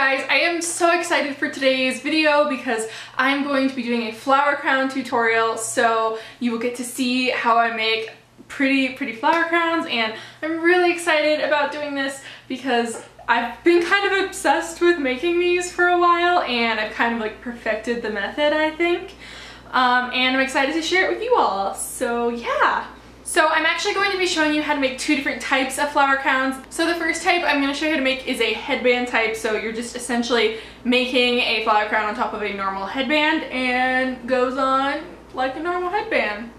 guys, I am so excited for today's video because I'm going to be doing a flower crown tutorial, so you will get to see how I make pretty flower crowns, and I'm really excited about doing this because I've been kind of obsessed with making these for a while and I've kind of like perfected the method, I think. And I'm excited to share it with you all, so yeah. So I'm actually going to be showing you how to make two different types of flower crowns. So the first type I'm going to show you how to make is a headband type, so you're just essentially making a flower crown on top of a normal headband and goes on like a normal headband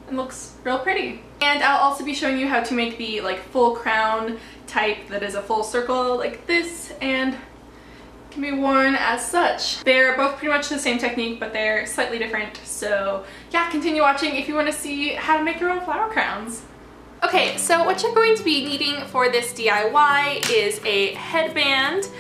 and looks real pretty. And I'll also be showing you how to make the like full crown type that is a full circle like this and can be worn as such. They're both pretty much the same technique, but they're slightly different. So yeah, continue watching if you want to see how to make your own flower crowns. Okay, so what you're going to be needing for this DIY is a headband.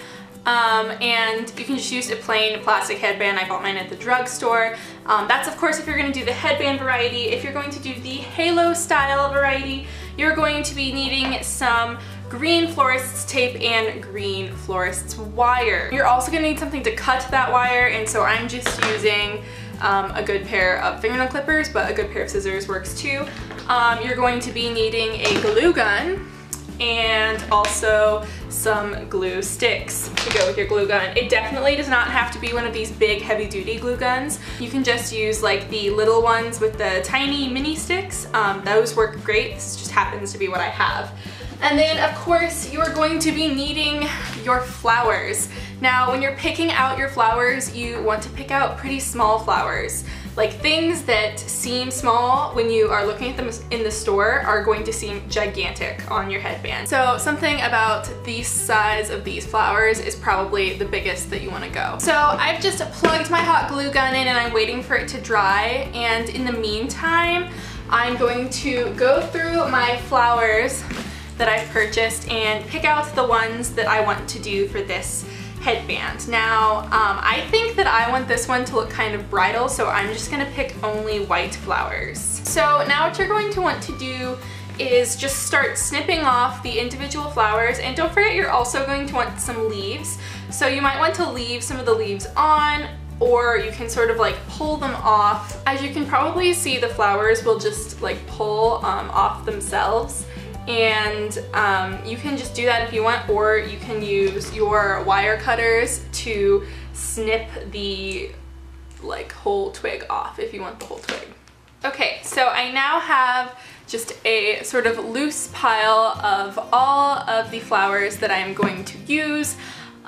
And you can just use a plain plastic headband. I bought mine at the drugstore. That's of course if you're going to do the headband variety. If you're going to do the halo style variety, you're going to be needing some green florist's tape and green florist's wire. You're also going to need something to cut that wire, and so I'm just using a good pair of fingernail clippers, but a good pair of scissors works too. You're going to be needing a glue gun and also some glue sticks to go with your glue gun. It definitely does not have to be one of these big heavy-duty glue guns. You can just use like the little ones with the tiny mini sticks. Those work great. This just happens to be what I have. And then of course you are going to be needing your flowers. Now when you're picking out your flowers, you want to pick out pretty small flowers. Like things that seem small when you are looking at them in the store are going to seem gigantic on your headband. So something about the size of these flowers is probably the biggest that you want to go. So I've just plugged my hot glue gun in and I'm waiting for it to dry, and in the meantime I'm going to go through my flowers that I've purchased and pick out the ones that I want to do for this headband. Now, I think that I want this one to look kind of bridal, so I'm just gonna pick only white flowers. So now what you're going to want to do is just start snipping off the individual flowers, and don't forget you're also going to want some leaves. So you might want to leave some of the leaves on, or you can sort of like pull them off. As you can probably see, the flowers will just like pull off themselves. And you can just do that if you want, or you can use your wire cutters to snip the like whole twig off if you want the whole twig. Okay, so I now have just a sort of loose pile of all of the flowers that I'm going to use.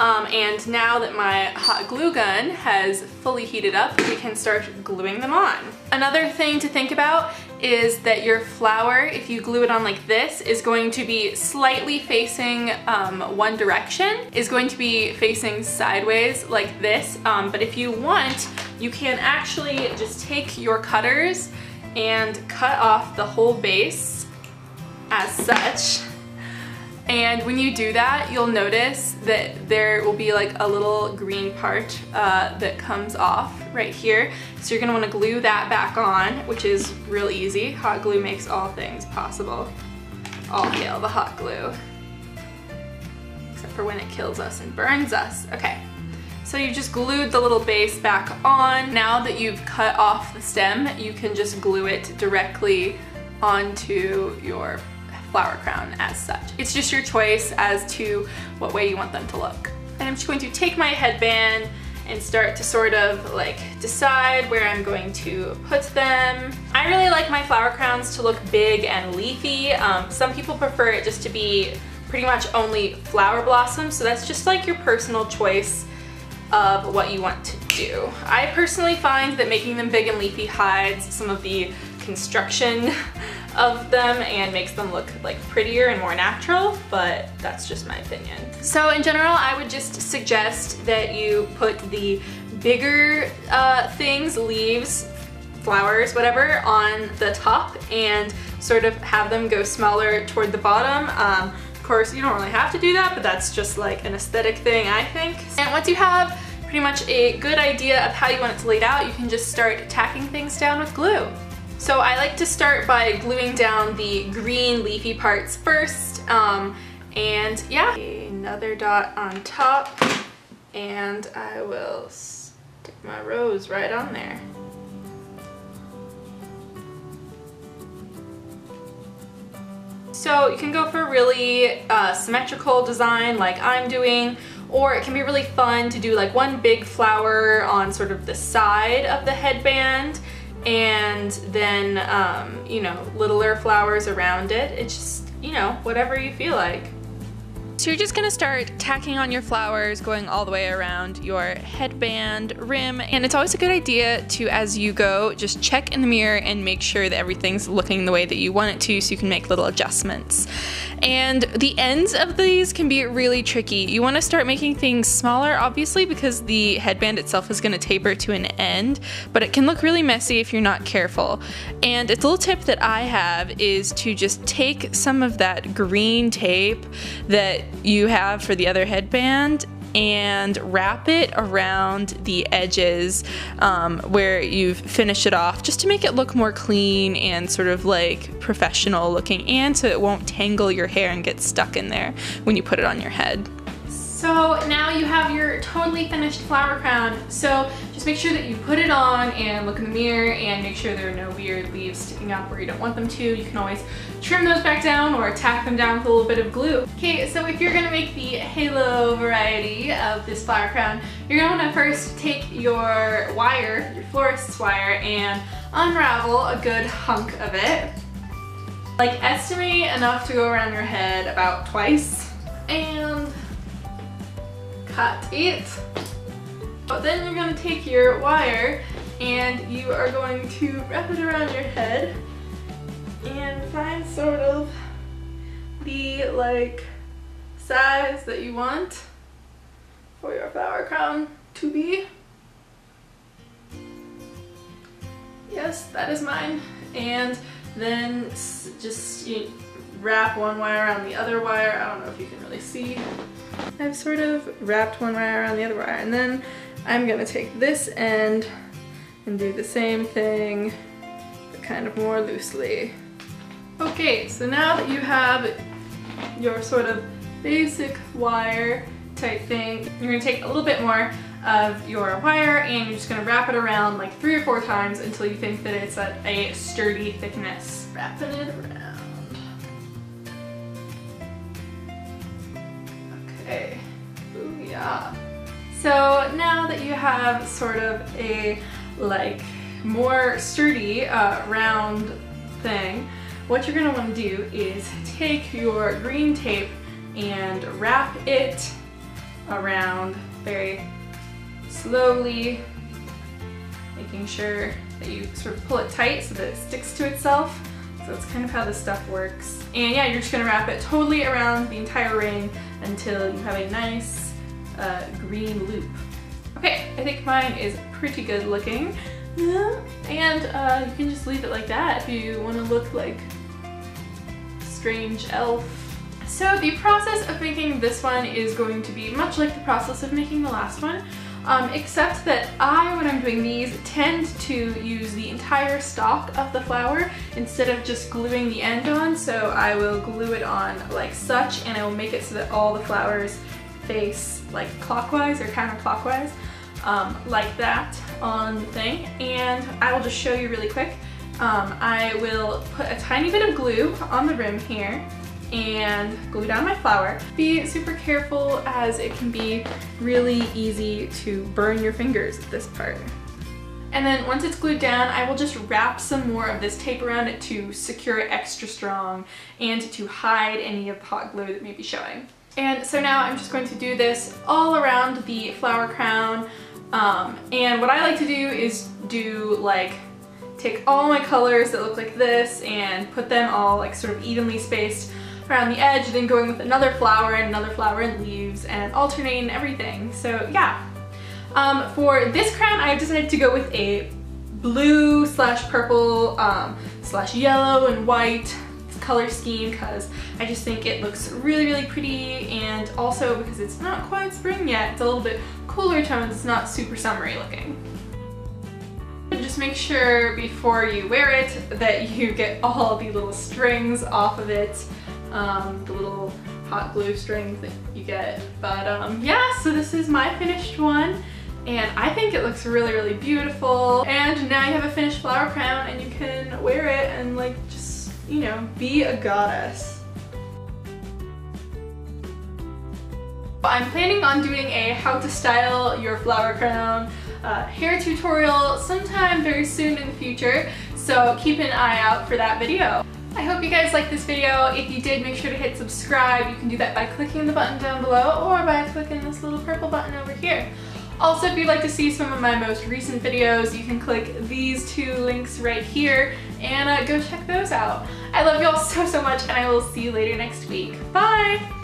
And now that my hot glue gun has fully heated up, we can start gluing them on. Another thing to think about is that your flower, if you glue it on like this, is going to be slightly facing one direction, is going to be facing sideways like this. But if you want, you can actually just take your cutters and cut off the whole base as such. And when you do that, you'll notice that there will be like a little green part that comes off right here. So you're gonna wanna glue that back on, which is real easy. Hot glue makes all things possible. All hail the hot glue. Except for when it kills us and burns us. Okay, so you just glued the little base back on. Now that you've cut off the stem, you can just glue it directly onto your flower crown as such. It's just your choice as to what way you want them to look. And I'm just going to take my headband and start to sort of like decide where I'm going to put them. I really like my flower crowns to look big and leafy. Some people prefer it just to be pretty much only flower blossoms, so that's just like your personal choice of what you want to do. I personally find that making them big and leafy hides some of the construction of them and makes them look like prettier and more natural, but that's just my opinion. So in general, I would just suggest that you put the bigger things, leaves, flowers, whatever, on the top and sort of have them go smaller toward the bottom. Of course, you don't really have to do that, but that's just like an aesthetic thing, I think. And once you have pretty much a good idea of how you want it to lay out, you can just start tacking things down with glue. So I like to start by gluing down the green leafy parts first, and yeah, another dot on top, and I will stick my rose right on there. So you can go for a really symmetrical design like I'm doing, or it can be really fun to do like one big flower on sort of the side of the headband and then, you know, littler flowers around it. It's just, you know, whatever you feel like. So you're just gonna start tacking on your flowers, going all the way around your headband rim, and it's always a good idea to, as you go, just check in the mirror and make sure that everything's looking the way that you want it to, so you can make little adjustments. And the ends of these can be really tricky. You want to start making things smaller, obviously, because the headband itself is going to taper to an end, but it can look really messy if you're not careful. And a little tip that I have is to just take some of that green tape that you have for the other headband and wrap it around the edges where you've finished it off, just to make it look more clean and sort of like professional looking, and so it won't tangle your hair and get stuck in there when you put it on your head. So now you have your totally finished flower crown. So just make sure that you put it on and look in the mirror and make sure there are no weird leaves sticking up where you don't want them to. You can always trim those back down or tack them down with a little bit of glue. Okay, so if you're gonna make the halo variety of this flower crown, you're gonna wanna first take your wire, your florist's wire, and unravel a good hunk of it. Like, estimate enough to go around your head about twice, and cut it. But then you're going to take your wire and you are going to wrap it around your head and find sort of the like size that you want for your flower crown to be. Yes, that is mine. And then just wrap one wire around the other wire. I don't know if you can really see. I've sort of wrapped one wire around the other wire, and then I'm gonna take this end and do the same thing, but kind of more loosely. Okay, so now that you have your sort of basic wire type thing, you're gonna take a little bit more of your wire and you're just gonna wrap it around like 3 or 4 times until you think that it's at a sturdy thickness. Wrapping it around. Okay, booyah. So now that you have sort of a like more sturdy round thing, what you're gonna want to do is take your green tape and wrap it around very slowly, making sure that you sort of pull it tight so that it sticks to itself. So that's kind of how this stuff works. And yeah, you're just gonna wrap it totally around the entire ring until you have a nice green loop. Okay, I think mine is pretty good looking. Yeah. And you can just leave it like that if you want to look like a strange elf. So the process of making this one is going to be much like the process of making the last one. Except that when I'm doing these, tend to use the entire stalk of the flower instead of just gluing the end on. So I will glue it on like such, and I will make it so that all the flowers face like clockwise or counterclockwise, like that on the thing. And I will just show you really quick. I will put a tiny bit of glue on the rim here and glue down my flower. Be super careful, as it can be really easy to burn your fingers at this part. And then once it's glued down, I will just wrap some more of this tape around it to secure it extra strong and to hide any of the hot glue that may be showing. And so now I'm just going to do this all around the flower crown. And what I like to do is take all my colors that look like this and put them all like sort of evenly spaced around the edge, then going with another flower and leaves, and alternating everything. So yeah. For this crown, I decided to go with a blue slash purple slash yellow and white color scheme because I just think it looks really, really pretty, and also because it's not quite spring yet, it's a little bit cooler tones, it's not super summery looking. Just make sure before you wear it that you get all the little strings off of it, the little hot glue strings that you get. But yeah, so this is my finished one. And I think it looks really, really beautiful. And now you have a finished flower crown and you can wear it and like just, you know, be a goddess. I'm planning on doing a how to style your flower crown hair tutorial sometime very soon in the future. So keep an eye out for that video. I hope you guys liked this video. If you did, make sure to hit subscribe. You can do that by clicking the button down below or by clicking this little purple button over here. Also, if you'd like to see some of my most recent videos, you can click these two links right here and go check those out. I love you all so, so much, and I will see you later next week. Bye!